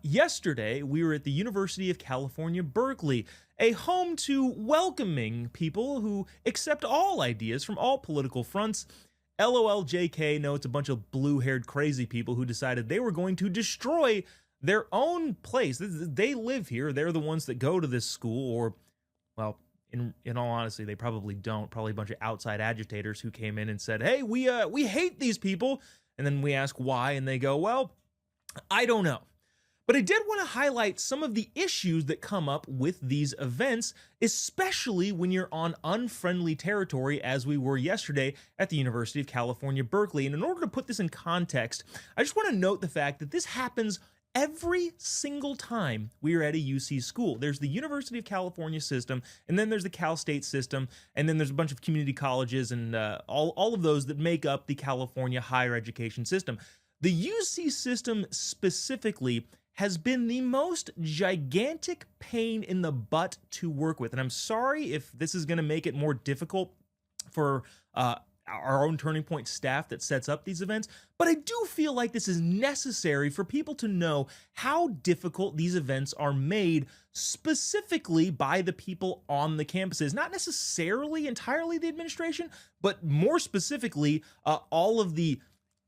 Yesterday, we were at the University of California, Berkeley, a home to welcoming people who accept all ideas from all political fronts. LOL JK, no, it's a bunch of blue-haired crazy people who decided they were going to destroy their own place. They live here. They're the ones that go to this school, or, well, in all honesty, they probably don't. Probably a bunch of outside agitators who came in and said, hey, we hate these people. And then we ask why, and they go, well, I don't know. But I did want to highlight some of the issues that come up with these events, especially when you're on unfriendly territory, as we were yesterday at the University of California, Berkeley. And in order to put this in context, I just want to note the fact that this happens every single time we are at a UC school. There's the University of California system, and then there's the Cal State system, and then there's a bunch of community colleges and all of those that make up the California higher education system. The UC system specifically has been the most gigantic pain in the butt to work with. And I'm sorry if this is going to make it more difficult for our own Turning Point staff that sets up these events, but I do feel like this is necessary for people to know how difficult these events are made specifically by the people on the campuses. Not necessarily entirely the administration, but more specifically, all of the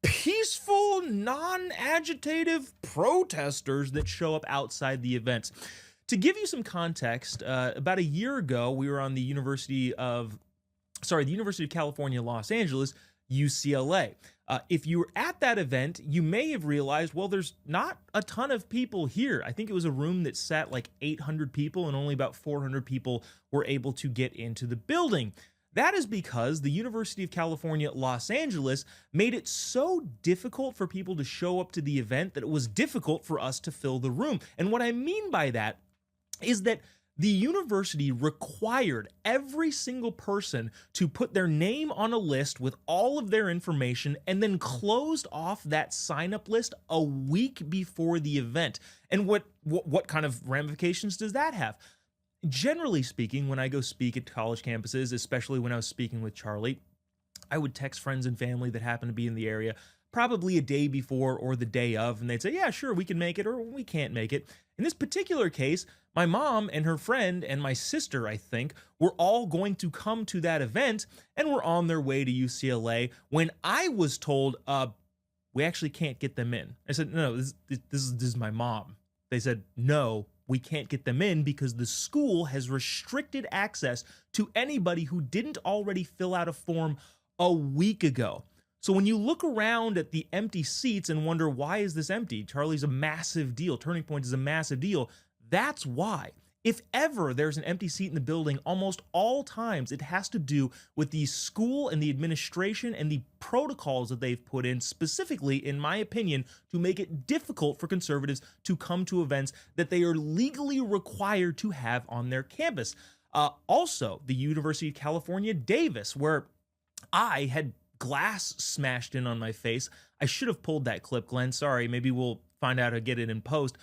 peaceful, non-agitative protesters that show up outside the events. To give you some context, about a year ago, we were on the University of California, Los Angeles, UCLA. If you were at that event, you may have realized, well, there's not a ton of people here. I think it was a room that sat like 800 people, and only about 400 people were able to get into the building. That is because the University of California, Los Angeles made it so difficult for people to show up to the event that it was difficult for us to fill the room. And what I mean by that is that the university required every single person to put their name on a list with all of their information and then closed off that sign-up list a week before the event. And what kind of ramifications does that have? Generally speaking, when I go speak at college campuses, especially when I was speaking with Charlie, I would text friends and family that happen to be in the area probably a day before or the day of, and they'd say, yeah, sure, we can make it, or we can't make it. In this particular case, my mom and her friend and my sister, I think, were all going to come to that event and were on their way to UCLA when I was told, we actually can't get them in. I said, no, this is my mom. They said, no, we can't get them in because the school has restricted access to anybody who didn't already fill out a form a week ago. So when you look around at the empty seats and wonder, why is this empty? Charlie's a massive deal. Turning Point is a massive deal. That's why. If ever there's an empty seat in the building, almost all times it has to do with the school and the administration and the protocols that they've put in, specifically, in my opinion, to make it difficult for conservatives to come to events that they are legally required to have on their campus. Also, the University of California, Davis, where I had glass smashed in on my face. I should have pulled that clip, Glenn. Sorry, maybe we'll find out how to get it in post.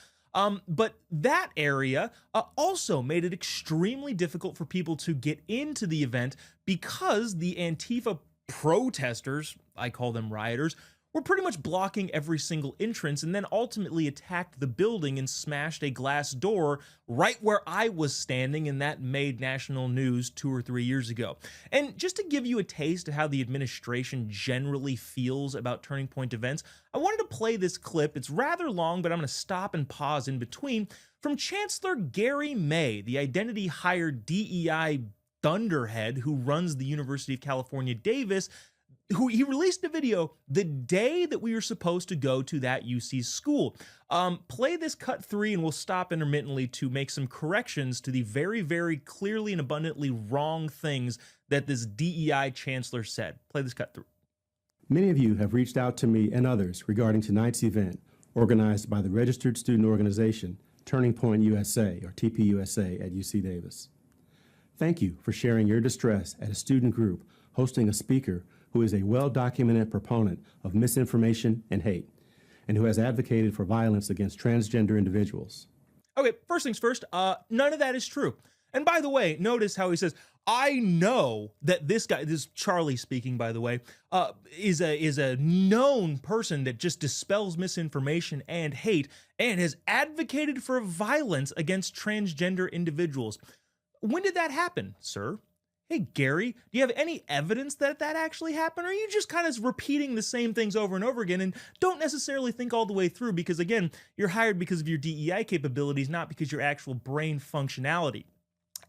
But that area also made it extremely difficult for people to get into the event because the Antifa protesters, I call them rioters, were pretty much blocking every single entrance and then ultimately attacked the building and smashed a glass door right where I was standing, and that made national news 2 or 3 years ago. And just to give you a taste of how the administration generally feels about Turning Point events, I wanted to play this clip. It's rather long, but I'm going to stop and pause in between, from Chancellor Gary May, the identity-hired DEI thunderhead who runs the University of California, Davis, who he released a video the day that we were supposed to go to that UC school. Play this cut 3 and we'll stop intermittently to make some corrections to the very, very clearly and abundantly wrong things that this DEI chancellor said. Play this cut 3. Many of you have reached out to me and others regarding tonight's event, organized by the registered student organization Turning Point USA, or TPUSA, at UC Davis. Thank you for sharing your distress at a student group hosting a speaker who is a well-documented proponent of misinformation and hate, and who has advocated for violence against transgender individuals. Okay, first things first, none of that is true. And by the way, notice how he says, I know that this guy, this is Charlie speaking, by the way, is a known person that just dispels misinformation and hate and has advocated for violence against transgender individuals. When did that happen, sir? Hey, Gary, do you have any evidence that that actually happened? Or are you just kind of repeating the same things over and over again and don't necessarily think all the way through? Because again, you're hired because of your DEI capabilities, not because your actual brain functionality.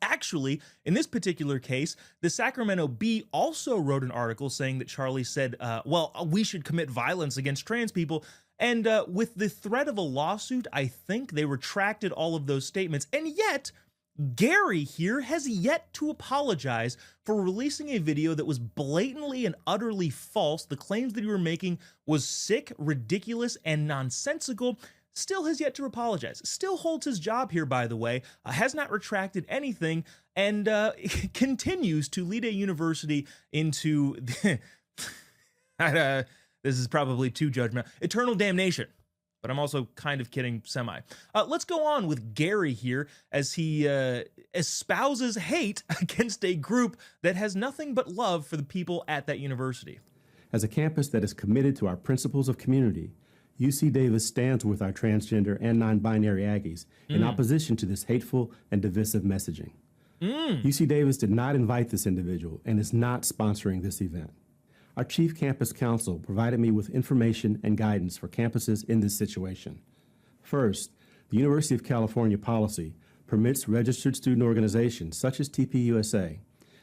Actually, in this particular case, the Sacramento Bee also wrote an article saying that Charlie said, well, we should commit violence against trans people. And with the threat of a lawsuit, I think they retracted all of those statements. And yet, Gary here has yet to apologize for releasing a video that was blatantly and utterly false. The claims that he were making was sick, ridiculous, and nonsensical. Still has yet to apologize. Still holds his job here, by the way, has not retracted anything, and continues to lead a university into, this is probably too judgmental, eternal damnation. But I'm also kind of kidding, semi. Let's go on with Gary here as he espouses hate against a group that has nothing but love for the people at that university. As a campus that is committed to our principles of community, UC Davis stands with our transgender and non-binary Aggies in opposition to this hateful and divisive messaging. UC Davis did not invite this individual and is not sponsoring this event. Our chief campus counsel provided me with information and guidance for campuses in this situation. First, the University of California policy permits registered student organizations such as TPUSA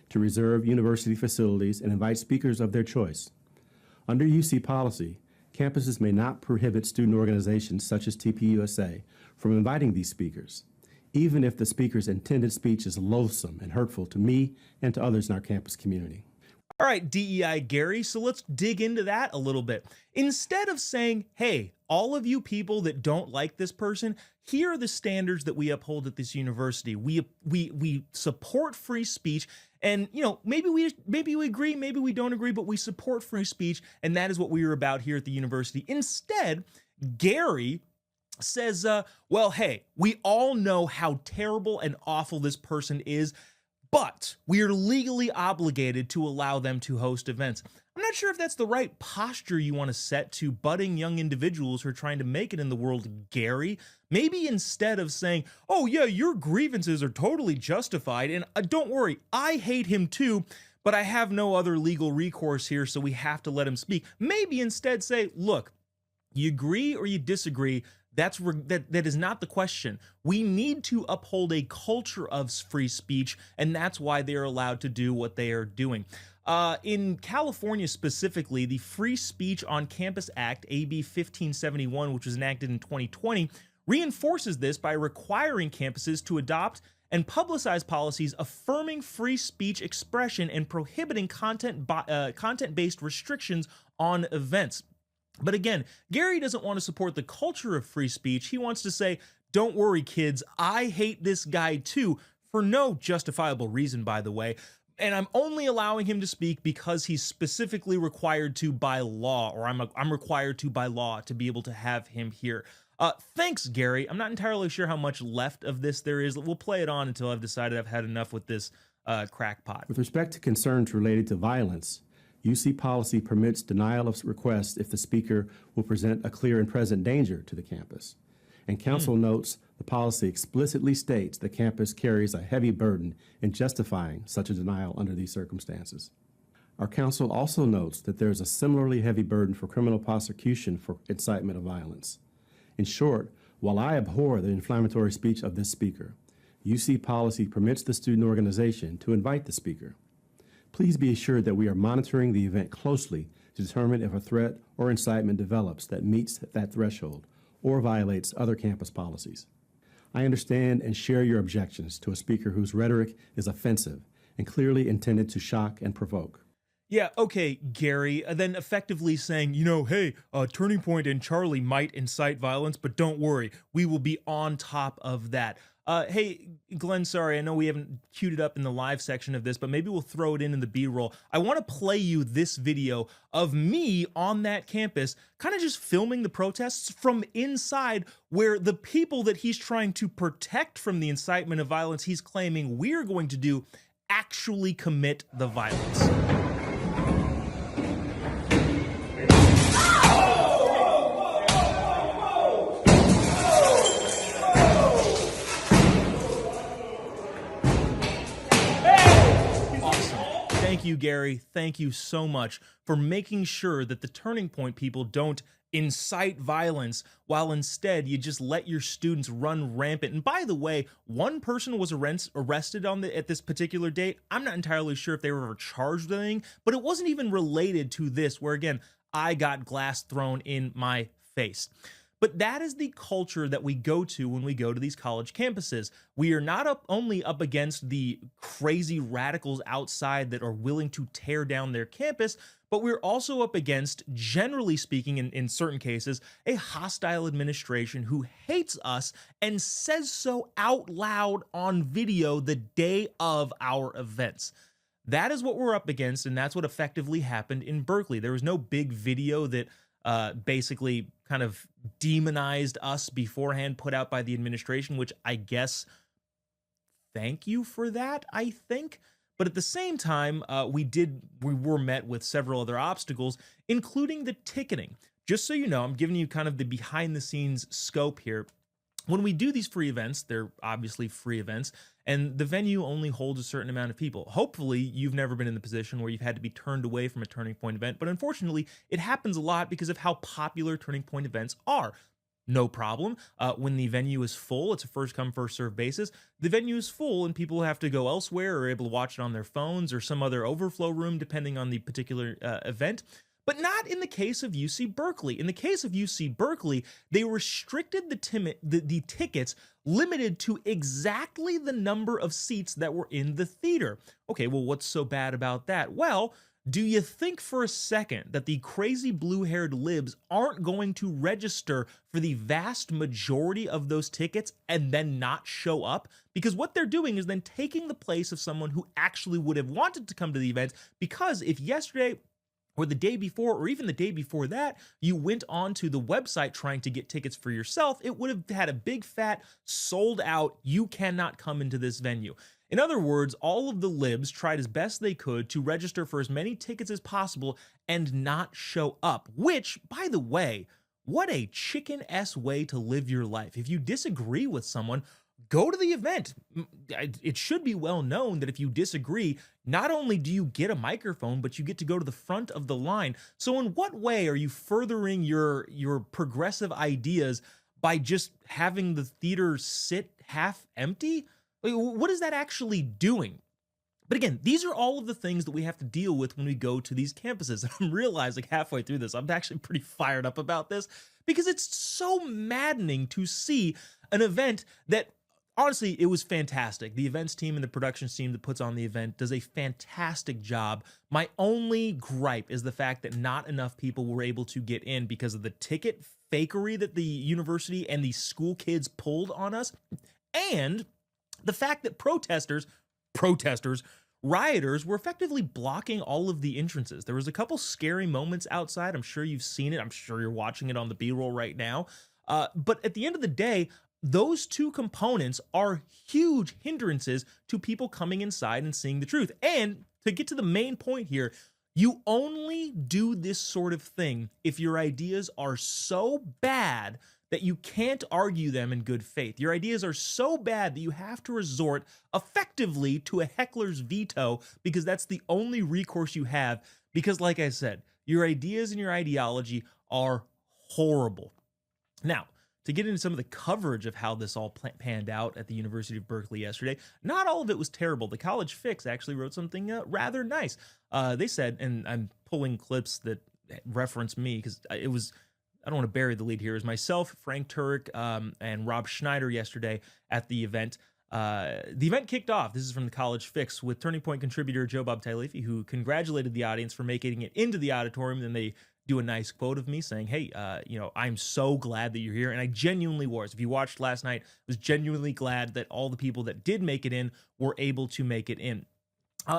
to reserve university facilities and invite speakers of their choice. Under UC policy, campuses may not prohibit student organizations such as TPUSA from inviting these speakers, even if the speaker's intended speech is loathsome and hurtful to me and to others in our campus community. All right, DEI Gary, so let's dig into that a little bit. Instead of saying, hey, all of you people that don't like this person, here are the standards that we uphold at this university. We support free speech, and you know, maybe we agree, maybe we don't agree, but we support free speech, and that is what we are about here at the university. Instead, Gary says, well, hey, we all know how terrible and awful this person is, but we are legally obligated to allow them to host events. I'm not sure if that's the right posture you want to set to budding young individuals who are trying to make it in the world, Gary. Maybe instead of saying, oh yeah, your grievances are totally justified, and don't worry, I hate him too, but I have no other legal recourse here, so we have to let him speak. Maybe instead say, look, you agree or you disagree, that is not the question. We need to uphold a culture of free speech, and that's why they are allowed to do what they are doing. In California specifically, the Free Speech on Campus Act, AB 1571, which was enacted in 2020, reinforces this by requiring campuses to adopt and publicize policies affirming free speech expression and prohibiting content-based restrictions on events. But again, Gary doesn't want to support the culture of free speech. He wants to say, don't worry, kids, I hate this guy too, for no justifiable reason, by the way. And I'm only allowing him to speak because he's specifically required to by law, or I'm required to by law to be able to have him here. Thanks, Gary. I'm not entirely sure how much left of this there is. We'll play it on until I've decided I've had enough with this crackpot. With respect to concerns related to violence, UC policy permits denial of requests if the speaker will present a clear and present danger to the campus. And council notes the policy explicitly states the campus carries a heavy burden in justifying such a denial under these circumstances. Our council also notes that there is a similarly heavy burden for criminal prosecution for incitement of violence. In short, while I abhor the inflammatory speech of this speaker, UC policy permits the student organization to invite the speaker. Please be assured that we are monitoring the event closely to determine if a threat or incitement develops that meets that threshold or violates other campus policies. I understand and share your objections to a speaker whose rhetoric is offensive and clearly intended to shock and provoke. Yeah, okay, Gary, then effectively saying, you know, hey, Turning Point and Charlie might incite violence, but don't worry, we will be on top of that. Hey, Glenn, sorry, I know we haven't queued it up in the live section of this, but maybe we'll throw it in the B-roll. I want to play you this video of me on that campus, kind of just filming the protests from inside, where the people that he's trying to protect from the incitement of violence he's claiming we're going to do actually commit the violence. Thank you, Gary. Thank you so much for making sure that the Turning Point people don't incite violence, while instead you just let your students run rampant. And by the way, one person was arrested at this particular date. I'm not entirely sure if they were ever charged with anything, but it wasn't even related to this, where again, I got glass thrown in my face. But that is the culture that we go to when we go to these college campuses. We are not only up against the crazy radicals outside that are willing to tear down their campus, but we're also up against, generally speaking, in certain cases, a hostile administration who hates us and says so out loud on video the day of our events. That is what we're up against, and that's what effectively happened in Berkeley. There was no big video that basically kind of demonized us beforehand, put out by the administration, which I guess, thank you for that, I think. But at the same time, we were met with several other obstacles, including the ticketing. Just so you know, I'm giving you kind of the behind the scenes scope here. When we do these free events, they're obviously free events, and the venue only holds a certain amount of people. Hopefully, you've never been in the position where you've had to be turned away from a Turning Point event, but unfortunately, it happens a lot because of how popular Turning Point events are. No problem. When the venue is full, it's a first come, first served basis. The venue is full and people have to go elsewhere or are able to watch it on their phones or some other overflow room, depending on the particular event. But not in the case of UC Berkeley. In the case of UC Berkeley, they restricted the tickets limited to exactly the number of seats that were in the theater. Okay, well, what's so bad about that? Well, do you think for a second that the crazy blue-haired libs aren't going to register for the vast majority of those tickets and then not show up? Because what they're doing is then taking the place of someone who actually would have wanted to come to the event, because if yesterday or the day before, or even the day before that, you went onto the website trying to get tickets for yourself, it would have had a big fat sold out, you cannot come into this venue. In other words, all of the libs tried as best they could to register for as many tickets as possible and not show up, which, by the way, what a chicken-ass way to live your life. If you disagree with someone, go to the event. It should be well known that if you disagree, not only do you get a microphone, but you get to go to the front of the line. So in what way are you furthering your progressive ideas by just having the theater sit half empty? What is that actually doing? But again, these are all of the things that we have to deal with when we go to these campuses. And I'm realizing halfway through this, I'm actually pretty fired up about this, because it's so maddening to see an event that, honestly, it was fantastic. The events team and the productions team that puts on the event does a fantastic job. My only gripe is the fact that not enough people were able to get in because of the ticket fakery that the university and the school kids pulled on us, and the fact that rioters were effectively blocking all of the entrances. There was a couple scary moments outside. I'm sure you've seen it. I'm sure you're watching it on the B-roll right now. But at the end of the day, those two components are huge hindrances to people coming inside and seeing the truth. And to get to the main point here, you only do this sort of thing if your ideas are so bad that you can't argue them in good faith. Your ideas are so bad that you have to resort effectively to a heckler's veto, because that's the only recourse you have. Because like I said, your ideas and your ideology are horrible. Now, to get into some of the coverage of how this all panned out at the University of Berkeley yesterday, not all of it was terrible. The College Fix actually wrote something rather nice. They said, and I'm pulling clips that reference me because it was, I don't want to bury the lead here, it was myself, Frank Turek, and Rob Schneider yesterday at the event. The event kicked off, this is from the College Fix, with Turning Point contributor Jobob, who congratulated the audience for making it into the auditorium. Then they do a nice quote of me saying, hey, I'm so glad that you're here. And I genuinely was. If you watched last night, I was genuinely glad that all the people that did make it in were able to make it in.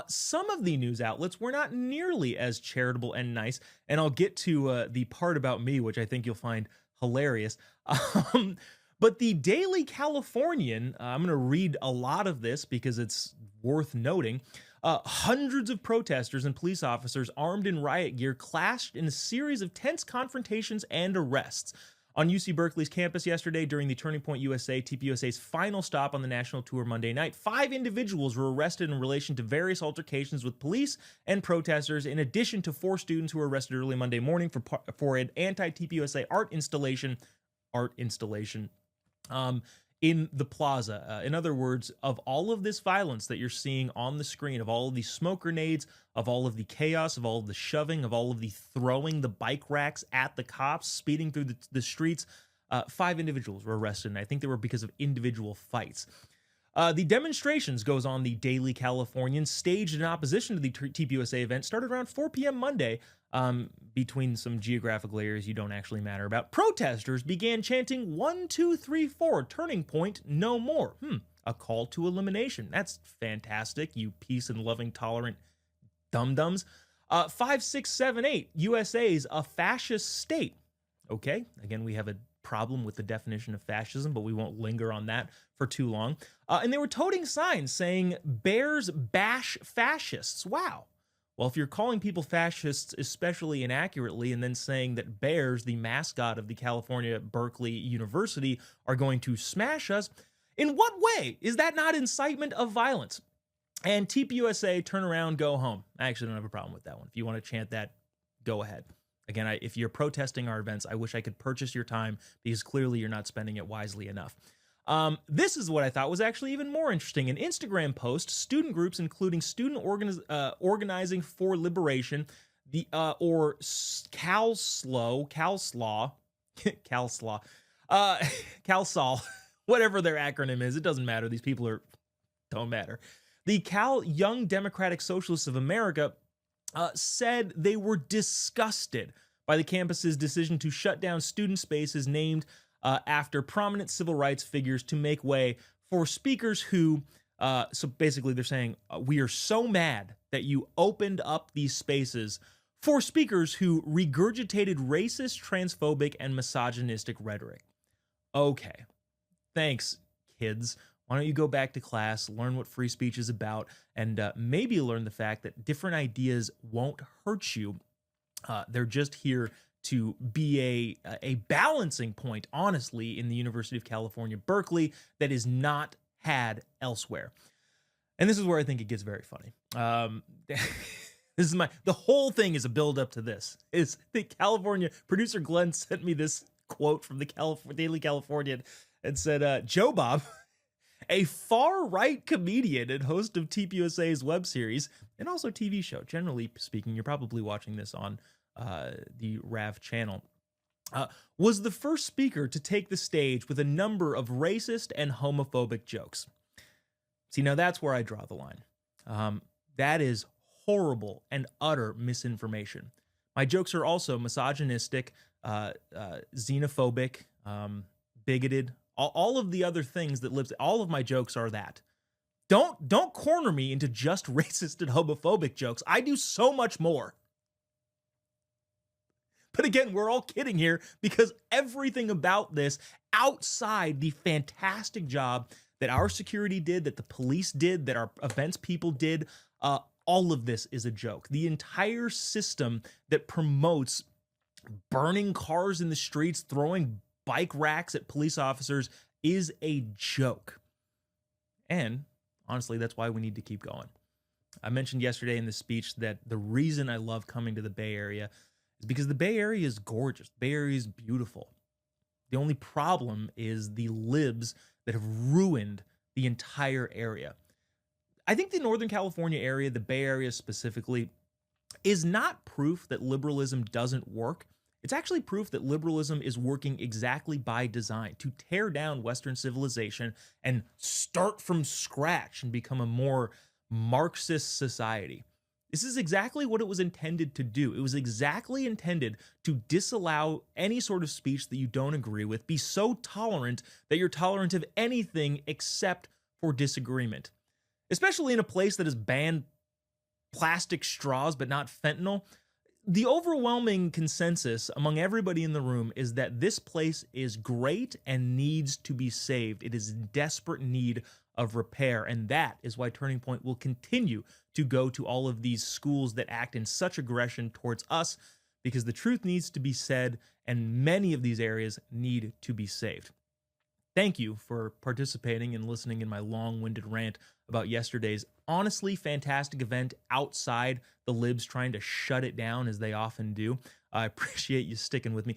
Some of the news outlets were not nearly as charitable and nice, and I'll get to the part about me, which I think you'll find hilarious. But the Daily Californian, I'm going to read a lot of this because it's worth noting. Hundreds of protesters and police officers armed in riot gear clashed in a series of tense confrontations and arrests on UC Berkeley's campus yesterday during the Turning Point USA, TPUSA's final stop on the national tour Monday night. 5 individuals were arrested in relation to various altercations with police and protesters, in addition to 4 students who were arrested early Monday morning for an anti-TPUSA art installation in the plaza. In other words, of all of this violence that you're seeing on the screen, of all of these smoke grenades, of all of the chaos, of all of the shoving, of all of the throwing the bike racks at the cops, speeding through the streets, 5 individuals were arrested, and I think they were because of individual fights. The demonstrations, goes on the Daily Californian, staged in opposition to the TPUSA event, started around 4 p.m. Monday. Between some geographical areas you don't actually matter about. Protesters began chanting 1, 2, 3, 4, turning point, no more. A call to elimination. That's fantastic, you peace and loving, tolerant dum-dums. 5, 6, 7, 8, USA's a fascist state. Okay, again, we have a problem with the definition of fascism, but we won't linger on that for too long. And they were toting signs saying, "Bears bash fascists." Wow. Well, if you're calling people fascists especially inaccurately and then saying that bears, the mascot of the California Berkeley University, are going to smash us, in what way is that not incitement of violence? And TPUSA, turn around, go home. I actually don't have a problem with that one. If you want to chant that, go ahead. Again, if you're protesting our events, I wish I could purchase your time because clearly you're not spending it wisely enough. This is what I thought was actually even more interesting. An Instagram post, student groups, including Student Organizing for Liberation, or CalSlaw, whatever their acronym is, it doesn't matter. These people don't matter. The Cal Young Democratic Socialists of America said they were disgusted by the campus's decision to shut down student spaces named after prominent civil rights figures to make way for speakers who, so basically they're saying, we are so mad that you opened up these spaces for speakers who regurgitated racist, transphobic, and misogynistic rhetoric. Okay, thanks, kids. Why don't you go back to class, learn what free speech is about, and maybe learn the fact that different ideas won't hurt you. They're just here to be a balancing point, honestly, in the University of California, Berkeley, that is not had elsewhere. And this is where I think it gets very funny. The whole thing is a build up to this. Is the California producer Glenn sent me this quote from the Daily Californian and said, Jobob, a far-right comedian and host of TPUSA's web series and also TV show. Generally speaking, you're probably watching this on the RAV channel, was the first speaker to take the stage with a number of racist and homophobic jokes. See, now that's where I draw the line. That is horrible and utter misinformation. My jokes are also misogynistic, xenophobic, bigoted, all of the other things that lives. All of my jokes are that. Don't corner me into just racist and homophobic jokes. I do so much more. But again, we're all kidding here because everything about this, outside the fantastic job that our security did, that the police did, that our events people did, all of this is a joke. The entire system that promotes burning cars in the streets, throwing bike racks at police officers is a joke. And honestly, that's why we need to keep going. I mentioned yesterday in the speech that the reason I love coming to the Bay Area is because the Bay Area is gorgeous. The Bay Area is beautiful. The only problem is the libs that have ruined the entire area. I think the Northern California area, the Bay Area specifically, is not proof that liberalism doesn't work. It's actually proof that liberalism is working exactly by design to tear down Western civilization and start from scratch and become a more Marxist society. This is exactly what it was intended to do. It was exactly intended to disallow any sort of speech that you don't agree with, be so tolerant that you're tolerant of anything except for disagreement. Especially in a place that has banned plastic straws but not fentanyl. The overwhelming consensus among everybody in the room is that this place is great and needs to be saved. It is in desperate need of repair, and that is why Turning Point will continue to go to all of these schools that act in such aggression towards us, because the truth needs to be said, and many of these areas need to be saved. Thank you for participating and listening in my long-winded rant about yesterday's honestly fantastic event outside the libs trying to shut it down as they often do. I appreciate you sticking with me.